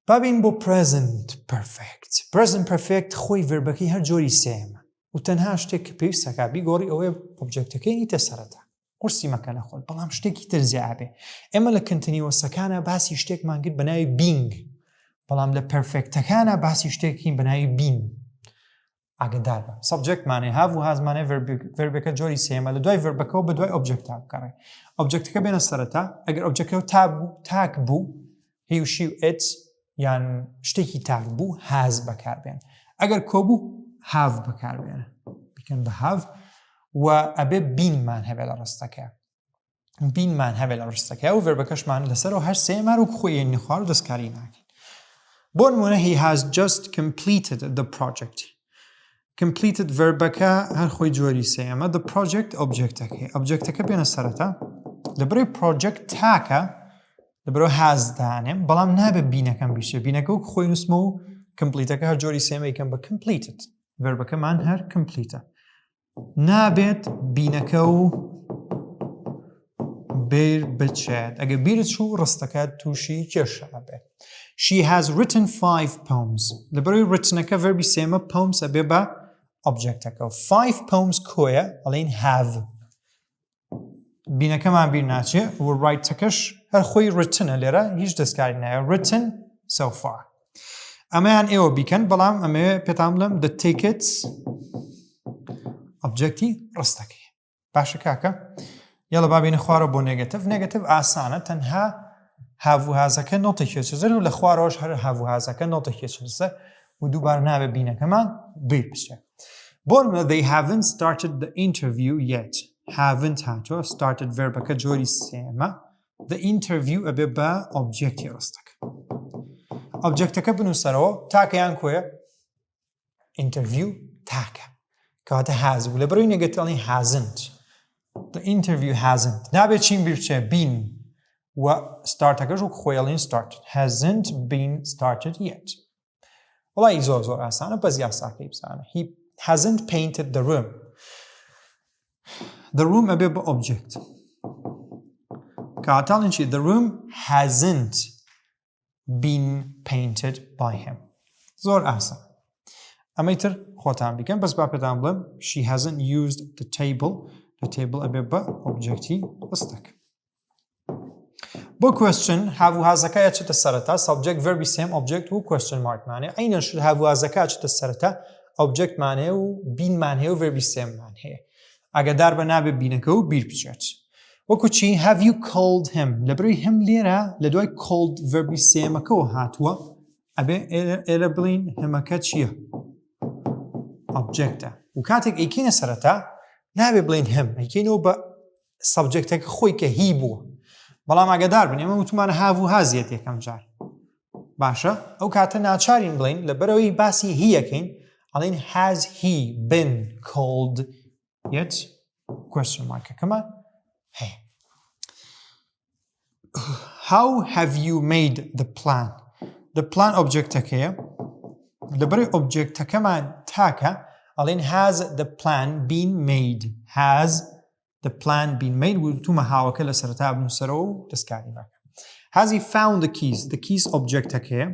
بابین بۆ present perfect خۆی ڤێربەکەی هەر جۆری سێمە و تەنها شتێک کە پێویستەکە بیگۆڕی ئەوەیە ئۆبجێکتەکەی نیتە سەرەتا قورسی مەکە لە خۆت بەڵام شتێکی تر زیابێ ئێمە لە کنتنیوەسەکانە باسی شتێکمان کرد بە ناوی بینگ بەڵام لە پەرفێکتەکانە باسی شتێکی بە ناوی بین ئاگدار بە سەبجێکتمانێ هاو و هازمانێ ڤێربەکە جۆری سێمە لە دوای ڤێربەکەەوە بە دوای ئۆبجێکتا بکەڕێ ئۆبجێکتەکە بێنە سەرەتا ئەگەر ئۆبجێکتەکە تاک بوو هی و شی و ئێت یان شتێکی تاک بوو هاز بەکاربێن ئەگەر کۆبوو هاو بەکاربێنە بکەن بە هاو و ئەبێ بینمان هەبێت لە ڕستەکە بینمان هەبێت لە ڕستەکە و ڤێربەکەشمان لەسەرەوە هەر سێمە و خۆی خوار و دەستکاری ناکەین بۆ نمونە he has just completed the project completed ڤێربەکە هەر خۆی جۆری سێمە the project ئۆبجێکتەکە بێنە سەرەتا لەبەرەوەی project تاکە لەبەرەوە هاز دانێم بەڵام نابێت بینەکەم بیشێ بینەکە و خۆی نووسمە و کمپلیتەکە هەر جۆری سێمە یکەم بە completed ڤێربەکەمان هەر کمپلیتە نابێت بینەکە و بیر بچێت ئەگە بیرت چوو ڕستەکە تووشی کێشە بێت she has written 5 poems لەبەرەوەی writtenەکە ڤێربی سێمە poems ئەبێ بە ئۆبجێکتەکە 5 poems کۆیە ئەڵێن have بینەکەمان بیر ناچێ و ڕایتەکەش هەر خۆی writtenە لێرە هیچ دەستکاری نایە written so far ئەمەیان ئێوە بیکەن بەڵام ئەمێ پێتان بڵێم the tickets ئۆبجێکتی ڕستەکەی باشە کاکە یاڵە بابینە خوارە بۆ نێگەتیڤ ئاسانە تەنها هاووهازەکە نۆتێکی چزر و لە خوارەوەش هەر هاووهازەکە نۆتێکی چزە و دووبار نابێ بینەکەمان بیر بچێ بۆ they haven't started the interview yet haven't هاتووە started ڤێربەکە جۆری سێمە the interview ئەبێ بە ئۆبجێکتی ڕستەکە ئۆبجێکتەکە بنووسەرەوە تاکەیان کۆیە interview تاکە کەواتە هاز بوو لەبەرەوەی نێگەتیڤڵی hasn't the interview hasn't نابێت چین بیر بچێ been و startەکەش و خۆیڵین started hasn't been started yet وڵی زۆر ئاسانە بەس یاساکەی بزانە he hasn't painted the room the room ئەبێ بە object کاتاڵین چی the room hasn't been painted by him زۆر ئاسان ئەمەی تر خۆتان بیکەن بەس با پێتان بڵێم she hasn't used the table ئەبێ بە ئۆبجێکتی ڕستەکە بۆ question هاووهازەکە چێتە سەرەتا subject verbi same object و question markمانێ ئەینەش هاووهازەکە چێتە سەرەتا objectمانێ و بینمان هەیە و verbi sameمان هەیە ئاگادار بە نابێت بینەکە و بیر بچێت وەکو چی have you called him لەبەرەوەی هەم لێرە لە دوای called verbi sameەکەەوە هاتووە ئەبێ ئێرە بڵین هەمەکە چییە objectە و کاتێک ئەیکەینە سەرەتا نابێ بڵین هەم ئەیکەینەوە بە سەبجێکتەکە خۆی کە هی بووە بەڵام ئاگادار بن ئێمە وتمانە هاووهازیەت یەکەم جار باشە ئەو کاتە ناچارین بڵین لەبەرەوەی باسی هیەکەین ئەڵێن has he been called yet question markەکەمان هەیە how have you made the plan the plan ئۆبجێکتەکەیە لەبەرەوەی ئۆبجێکتەکەمان تاکە ئەڵێن has the plan been made has the plan been made وتومە هاوەکە لە سەرەتا بنووسەرەوە و دەستکاری بکە has he found the keys ئۆبجێکتەکەیە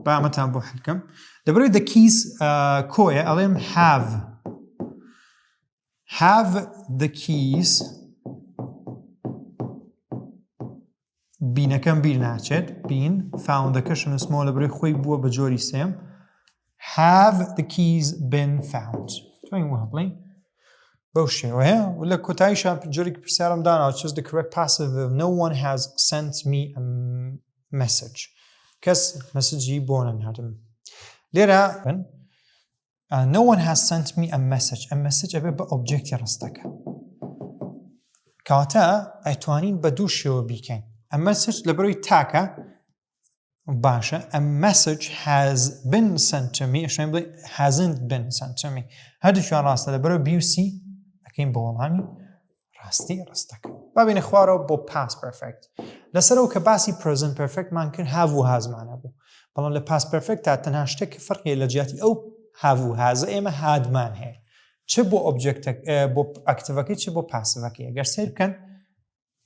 با ئەمەتان بۆ حەلکەم لەبەرەوەی the keys کۆیە ئەڵێم have the keys بینەکەم بیر ناچێت بین foundەکەش نووسمەوە لەبەرەوەی خۆی بووە بە جۆری سێم have the keys been found توانین وە بڵین بەو شێوەیە و لە کۆتاییشان جۆرێکی پرسیارم داناوە choose the correct passive no one has sent me a message کەس مەسیجی بۆ نەنهاتم لێرە no one has sent me a message ئەبێ بە ئۆبجێکتی ڕستەکە کەواتە ئەتوانین بە دوو شێوە بیکەین a message لەبەرەوەی تاکە باشە a message has been sent to me ئەشێن بڵێ hasn't been sent to me هەردووکیان ڕاستە لەبەرەوەی بیوسی ئەکەین بە وەڵامی ڕاستی ڕستەکە بابینە خوارەوە بۆ past perfect لەسەرەوە کە باسی present perfect مان کرد هاووهازمانە بوو بەڵام لە past perfect تا تەنها شتێک کە فەرقیە لە جیاتی ئەو هاووهازە ئێمە هادمان هەیە چ بۆ ئۆبجێکتە بۆ ئەکتیڤەکەی چ بۆ پاسیڤەکەی ئەگەر سیر بکەن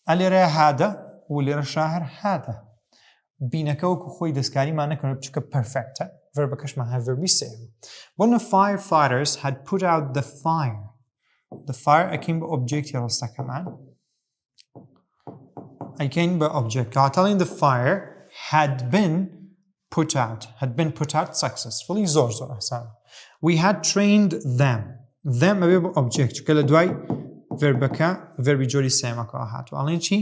ئەلێرە هادە و لێرە شاهر هادە بینەکە وەکو خۆی دەستکاریمان نەکەن بچکە پەرفێکتە ڤەربەکەشمان هەر ڤەربی سێم. When the firefighters had put out the fire. The fire ئەکەین بە ئۆبجێکتی ڕستەکەمان. ئەکەین بە ئۆبجێکت کاتەڵێن the fire had been put out successfully زۆر ئاسان. We had trained them. Them ئەبێ بە ئۆبجێکت چکە لە دوای ڤەربەکە ڤەربی جۆری سێمەکەوە هاتووە. ئەڵێن چی؟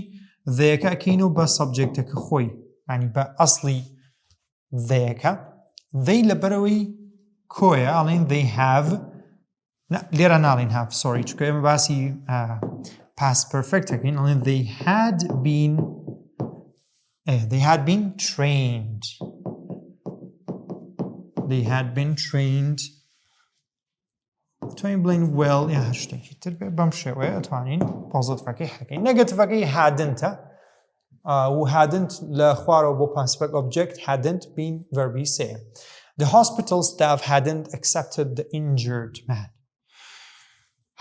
thەیەکە ئەکەین و بە سەبجێکتەکە خۆی ینی بە ئەسڵی thەیەکە they لەبەرەوەی کۆیە ئەڵێن they have لێرە ناڵێن have sorry چکە ئێمە باسی past perfect ئەکەین ئەڵێن they had been trained. They had been trained. توانین بڵین well یا هەر شتێکی تر بێ بەم شێوەیە ئەتوانین پۆزیتیڤەکەی حەکەین. نەگەتیڤەکەی hadn't و hadn't لە خوارەوە بۆ past perfect object hadn't been verbi same. The hospital staff hadn't accepted the injured man.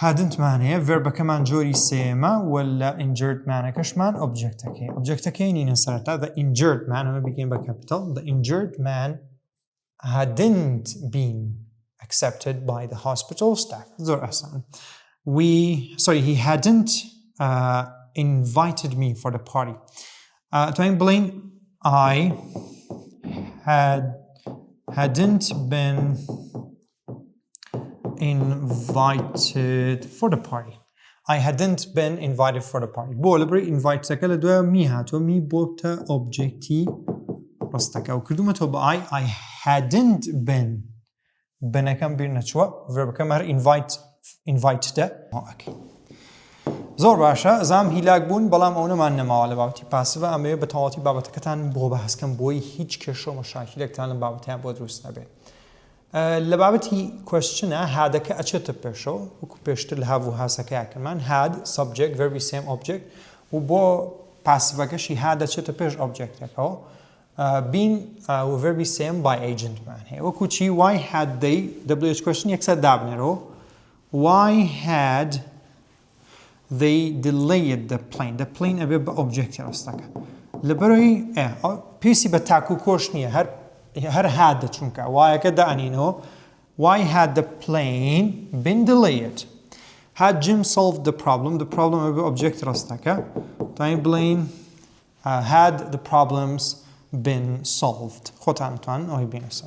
hadn't مانەیە ڤەربەکەمان جۆری سێمە وەلا injured manەکەشمان ئۆبجێکتەکەی. ئۆبجێکتەکەی نینە سەرەتا the injured man ئەمە بگەین بە capital. The injured man hadn't been accepted by the hospital staff. زۆر ئاسان. He hadn't invited me for the party. توانین بڵین I hadn't been invited for the party. I hadn't been invited for the party. بۆ لەبەرەوەی inviteەکە لە دوایە می هاتووە می بۆتە ئۆبجێکتی ڕستەکە و کردومەتەوە بە I hadn't been بنەکەم بیر نەچووە ڤەربەکەم هەر invitedە ئەکەین. زۆر باشە ئەزام هیلاک بوون بەڵام ئەو نەمان نەماوە لە بابەتی پاسیڤە ئەمەیە بە تەواوەتی بابەتەکەتان بۆ بەهەسکەم بۆی هیچ کێشە و مەشاکیلێکتان لە بابەتیان بۆ دروست نەبێت. لە بابەتی کوێشنە هادەکە ئەچێتە پێشەوە وەکو پێشتر لە هاو و هاسەکەیەکەمان had subject verbi same object و بۆ پاسیڤەکەشی had ئەچێتە پێش ئۆبجێکتەکەەوە been و verbi same by agentمان هەیە وەکو چی why had they WH question یەکسەر دابنێرەوە why had they delayed the plane. The plane ئەبێ بە ئۆبجێکتی ڕستەکە لەبەرەوەی پێویستی بە تاکو کۆش نییە هەر had دەچونکە وایەکە دائنینەوە why had the plane been delayed. Had Jim solved the problem ئەبێ ئۆبجێکتی ڕستەکە توانین بڵین had the problems been solved. خۆتان توان ئەوەی بینەسە.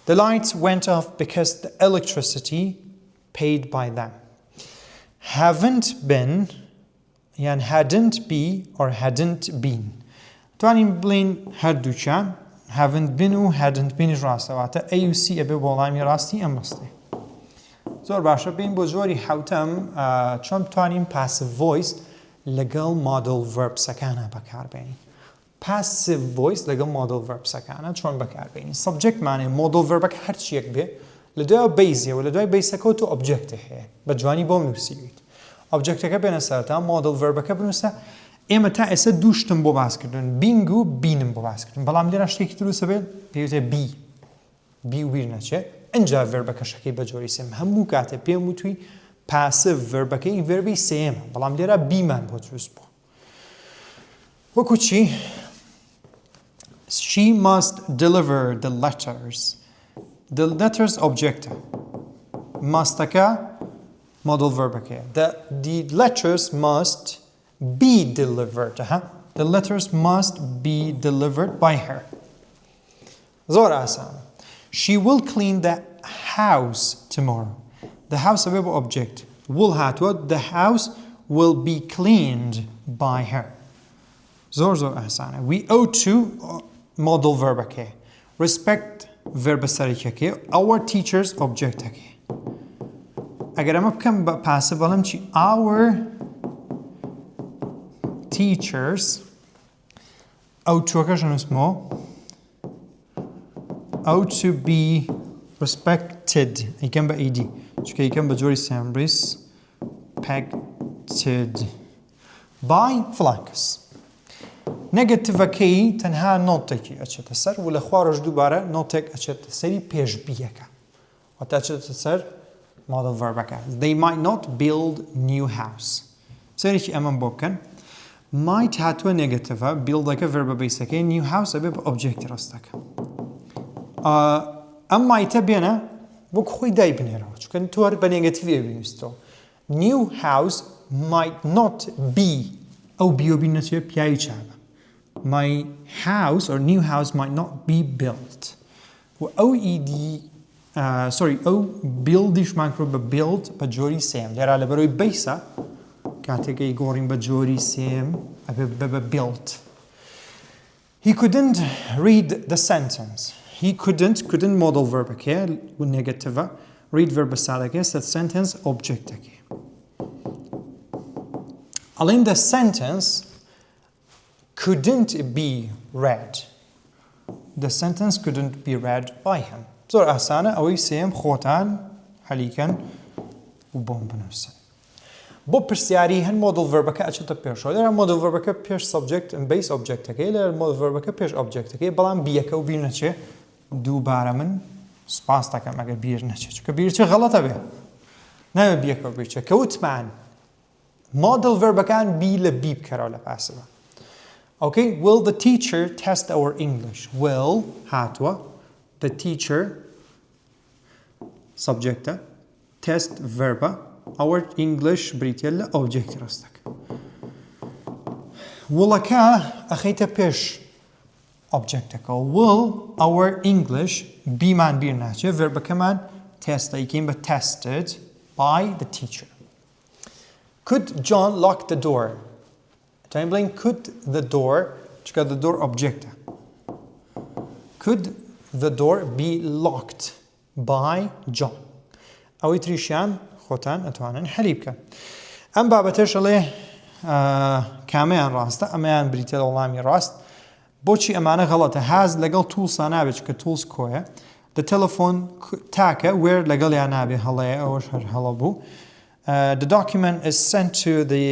The lights went off because the electricity paid by them. Haven't been یان hadn't be or hadn't been. توانین بڵین هەردووچیان haven't been و hadn't been ڕاستەواتە A و C ئەبێ بۆ وەڵامی ڕاستی ئەم ڕستەی. زۆر باشە بین بۆ زۆری حوتەم چۆن بتوانین passive voice لەگەڵ model verbsەکانە بەکاربێنین. passive voice لەگەڵ model verbsەکانە چۆن بەکاربێنین. subjectمانێ model verbەکە هەرچیەک بێ لە دوای بەیزیەوە لە دوای بەیسەکەوە تو ئۆبجێکتە هەیە بە جوانی بۆم نووسیویت. ئۆبجێکتەکە بێنە سەرەتا model verbەکە بنووسە ئێمە تا ئێستا دوو شتم بۆ باسکردن بینگ و بینم بۆ باسکردن بەڵام لێرە شتێکی دروستە بێت پێویستە بی و بیر نەچێت ئەنجا ڤەربەکەشەکەی بە جۆری سێم هەموو کاتێ پێم وتووی passive ڤەربەکەی ڤەربی سێمە بەڵام لێرە بیمان بۆ دروست بوو وەکو چی she must deliver the letters. The letters object mustaka model verb okay. The letters must be delivered. The letters must be delivered by her. زۆر ئاسان. She will clean the house tomorrow. The house of object will هاتووە the house will be cleaned by her. زۆر ئاسانە. We owe to model verb okay. Respect verb سەرەکیەکەی our teachers objectەکەی. ئەگەر ئەمە بکەم بە passive بەڵام چی our teachers owe toەکەش نووسمەوە owe to be respected یکەم بە ed چونکە یکەم بە جۆری سێم respected by فلانکەس. نەگەتیڤەکەی تەنها نۆتێکی ئەچێتە سەر و لە خوارەش دووبارە نۆتێک ئەچێتە سەری پێشبیەکە واتە ئەچێتە سەر model verbەکە. They might not build new house. سەرێکی ئەمەم بۆ بکەن. might هاتووە نێگەتیڤە buildەکە verba baseەکەی new house ئەبێ بە object ڕاستەکە ئەم مایتە بێنە وەک خۆی دای بنێرەوە چونکە تۆ بە نێگەتیڤ بینویستەوە new house might not be ئەو بیۆبی نەچێت پیاوی چاکە my house or new house might not be built و ئەو ئەو buildیشمان کرد بە build بە جۆری سێم لێرا لەبەرەوەی بیسە کاتێکەی گۆڕین بە جۆری سێم ئەبێ بە built he couldn't read the sentence he couldn't model verbەکە و نێگەتیڤە read verb سادەکە the sentence objectەکە ئەڵێن the sentence couldn't be read the sentence couldn't be read by him زۆر ئاسانە ئەوەی سێم خۆتان هەلیکەن و بۆم بنووسن بۆ پرسیاری هەن مۆدل ڤەربەکە ئەچێتە پێشەوە لێرە مۆدل ڤەربەکە پێش سەبجەکت بەیس ئۆبجەکتەکەی لێرە مۆدل ڤەربەکە پێش ئۆبجەکتەکەی بەڵام بیەکە و بیر نەچێ دووبارە من سپاس دەکەم ئەگەر بیر نەچێت چونکە بیر چێ غەڵەتە بێ ناوێت بیەکە و بیر چێ کەوتمان مۆدل ڤەربەکان بی لە بی بکەرەوە لە پاسەوە Okay, will the teacher test our English? Will هاتووە the teacher subject test verb our English بریتە لە object ڕاستەکە willەکە ئەخەیتە پێش objectەکە will our English بیمان بیر ناچێت verbەکەمان test ئەیکەین بە tested by the teacher Could John lock the door? Time blank could the door چکە the door object could the door be locked by John ئەوەی تریشیان خۆتان ئەتوانن حەلی بکەن ئەم بابەتەش ئەڵێ کامیان ڕاستە ئەمەیان بریتە وەڵامی ڕاست بۆچی ئەمانە غەڵەتە هاز لەگەڵ توولسا نابێت چکە توولس کۆیە the telephone تاکە where لەگەڵ یان نابێ هەڵەیە ئەوەش هەر هەڵە بوو the document is sent to the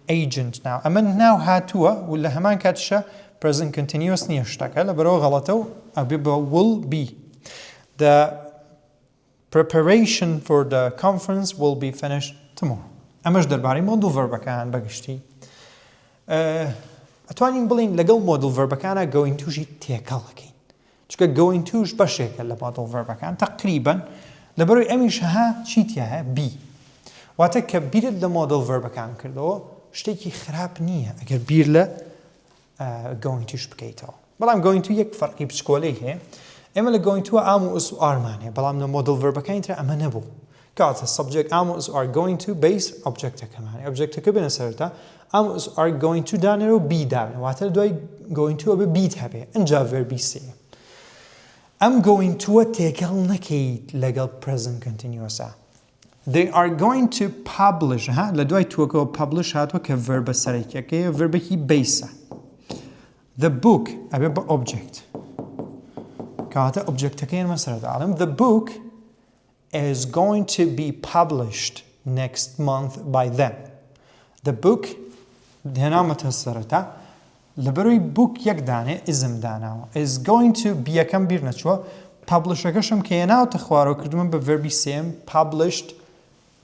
agent now ئەمە ناو هاتووە و لە هەمان کاتیشە present continuous نییە شتەکە لەبەرەوە غەڵەتە و ئەبێ بە will be the preparation for the conference will be finished tomorrow ئەمەش دەربارەی مۆدل ڤەربەکان بەگشتی ئەتوانین بڵین لەگەڵ مۆدل ڤەربەکانە going toشی تێکەڵەکەین چونکە going toش بەشێکە لە مۆدل ڤەربەکان تقریبا لەبەرەوەی ئەمیش هەها چیتیە هەیە بی واتە کە بیرت لە مۆدل ڤەربەکان کردەوە شتێکی خراپ نییە ئەگەر بیر لە going toش بکەیتەوە بەڵام going to یەک فەرقی پچکۆلەی هەیە ئێمە لە going to ئام و ئوس و ئارمان هەیە بەڵام لە مۆدل ڤەربەکانی تر ئەمە نەبوو کاتە subject ئام و ئوس are going to base objectەکەمانێ objecتەکە بێنە سەرەتا ئام و ئوس are going to دانێرە و بی دابنێ واتە دوای going to ئەبێ بیت هەبێ ئەنجا ڤەربی سێ ئەم going to تێکەڵ نەکەیت لەگەڵ present continuous They are going to publish لە دوای تووەکەوە publish هاتووە کە ڤەربە سەرەکیەکەیە ڤەربێکی بیسە The book ئەبێ بە object کاتە objectەکەی ئێمە سەرەتا ئاڵێم The book is going to be published next month by them The book هێنامەتە سەرەتا لەبەرەوەی book یەک دانێ ئیزم داناوە is going to be یەکەم بیر نەچووە publishەکەشم کە هێناوتە خوارەوە کردومە بە ڤەربی سێم published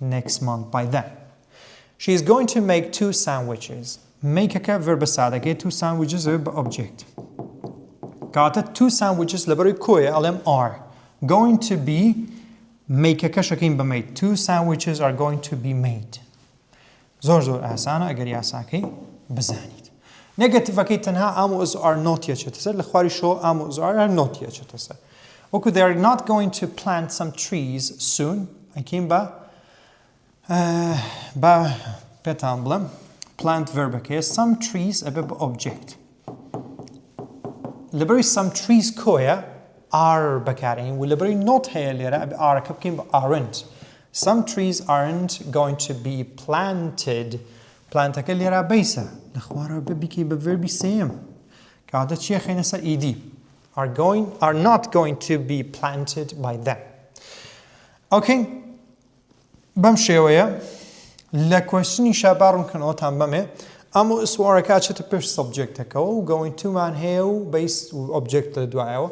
next month by them. She is going to make 2 sandwiches. Make-ەکە ڤەربە سادەکەی 2 sandwiches بە object. کاتە 2 sandwiches لەبەرەوەی کۆیە ئەڵێم are. Going to be make-ەکە شەکەین بە made. 2 sandwiches are going to be made. زۆر ئاسانە ئەگەر یاساکەی بزانیت. نێگەتیڤەکەی تەنها ئام و ئوس are not یەچێتە سەر لە خواری شۆ ئام و ئوس are not یەچێتە سەر. وەکو they are not going to plant some trees soon. ئەکەین بە پێتان بڵێم plant ڤەربەکەیە some trees ئەبێ بە object لەبەرەوەی some trees کۆیە are بەکارێنین و لەبەرەوەی not هەیە لێرە ئەبێ ئارەکە بکەین بە aren't some trees aren't going to be planted plantەکە لێرە بیسە لە خوارەوە ببیکەی بە ڤەربی سێم کاتە چیە خەینە سەر ئیدی are not going to be planted by them okay بەم شێوەیە لە کوێستنی شاباڕونکردنەوەتان بەمێ ئەم و ئسوارەکە چێتە پێش سەبجێکتەکەەوە و going to-مان هەیە و بەیس و ئۆبجێکت لە دوایەوە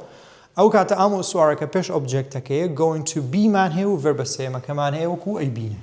ئەو کاتە ئەم و ئسوارەکە پێش ئۆبجێکتەکەیە going to be-مان هەیە و ڤەربە سێمەکەمان هەیە وەکو ئەیبینە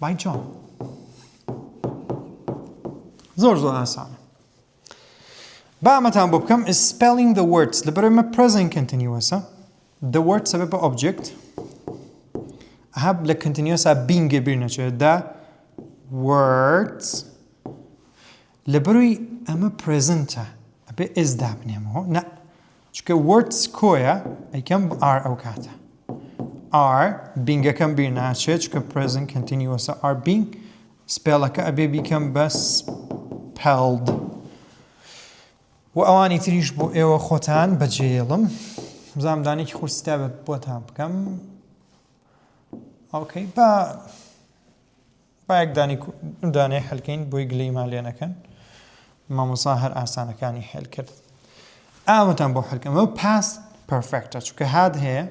by John. زۆر ئاسانە. با ئەمەتان بۆ بکەم is spelling the words لەبەرەوەی ئەمە present continuous the words سەبێت بە object هەب لە continuous being بیر نەچێت the words لەبەرەوەی ئەمە presentە ئەبێ is دابنێمەوە نە چونکە words کۆیە ئەیکەم r ئەو کاتە r beingەکەم بیر ناچێت چونکە present continuous are being spellەکە ئەبێ بیکەم بە spelled و ئەوانی تریش بۆ ئێوە خۆتان بەجێڵم زامدانێکی خورستا بۆتان بکەم ئۆکەی با یەک دانەی هەلکەین بۆی گلەی مالێنەکەن مامۆسا هەر ئاسانەکانی هێل کرد ئامەتان بۆ هەلکەم ئەوە past perfectە چونکە هاد هەیە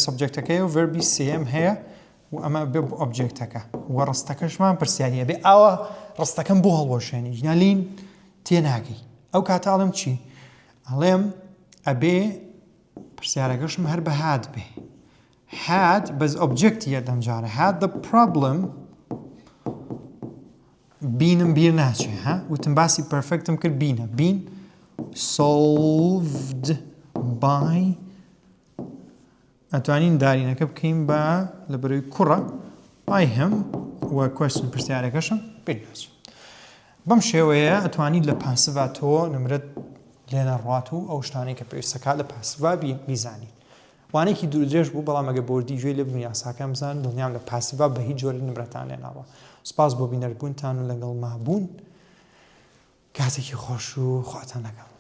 سەبجەکتەکەی و ڤەربی سێم هەیە و ئەمە بێ بۆ ئۆبجێکتەکە و ڕستەکەشمان پرسیاریە بێ ئاوە ڕستەکەم بۆ هەڵوەشێنی ژنالین تێناگەی ئەو کاتە ئەڵێم چی؟ ئەڵێم ئەبێ پرسیارەکەشم هەر بە هات بێ had بەس ئۆبجێکتی یەدەم جارە had the problem بینم بیر ناچێ وتم باسی پەرفێکتم کرد بینە بین solved by ئەتوانین دارینەکە بکەین بە لەبەرەوەی کوڕە by him و question پرسیارەکەشم بیر ناچێ بەم شێوەیە ئەتوانیت لە پاسڤا تۆ نمرەت لێنە ڕات و ئەو شتانەی کە پێویستەکات لە پاسڤا بیزانی وانێکی دوورودرێژ بوو بەڵام ئەگە بردی گوێ لێ بنی یاساکەم بزان دڵنیام لە پاسڤا بە هیچ جۆرە نمرەتان لێناوە سپاس بۆ بینەربوونتان و لەگەڵ مابوون کاتێکی خۆش و خواتان لەگەڵ